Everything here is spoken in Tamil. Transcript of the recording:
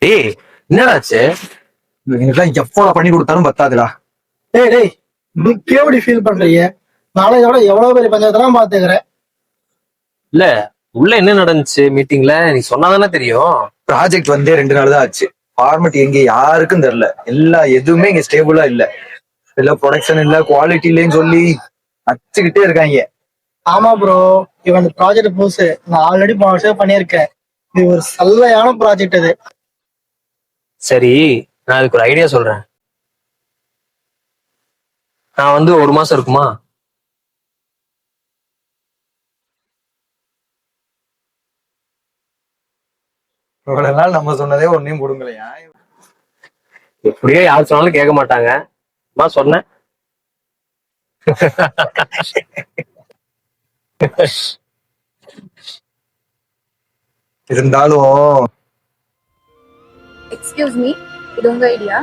டேய், என்னடாச்சு? இவங்கெல்லாம் எப்போ பண்ணி கொடுத்தாலும் பத்தாதுடா. டேய் டேய், நீ எப்படி ஃபீல் பண்றீங்க? நாளை விட எவ்வளவு பெரிய பஞ்சாயத்தெல்லாம் பாத்துக்கிறேன். இல்ல, உள்ள என்ன நடந்துச்சு மீட்டிங்ல நீ சொன்னாதானே தெரியும். ப்ராஜெக்ட் வந்தே 2 நாள் தான் ஆச்சு. ஃபார்மட் எங்க யாருக்கும் தெரியல. எதுவுமே இங்க ஸ்டேபிளா இல்ல. இல்ல ப்ரொடக்ஷன் இல்ல, குவாலிட்டி இல்லைன்னு சொல்லி அச்சுக்கிட்டே இருக்காங்க. ஆமா ப்ரோ, இவன் இந்த ப்ராஜெக்ட் புதுசு. நான் ஆல்ரெடி போன வருஷம் பண்ணியிருக்கேன். இது ஒரு சல்லையான ப்ராஜெக்ட் இது. சரி, நான் அதுக்கு ஒரு ஐடியா சொல்றேன். நான் 1 மாசம் இருக்குமா? இவ்வளவு நாள் நம்ம சொன்னதே ஒன்னையும் கொடுங்கலையா? எப்படியோ யார் சொன்னாலும் கேட்க மாட்டாங்க. நான் சொன்னேன். இருந்தாலும் எக்ஸ்கியூஸ் மீ, இது உங்க ஐடியா?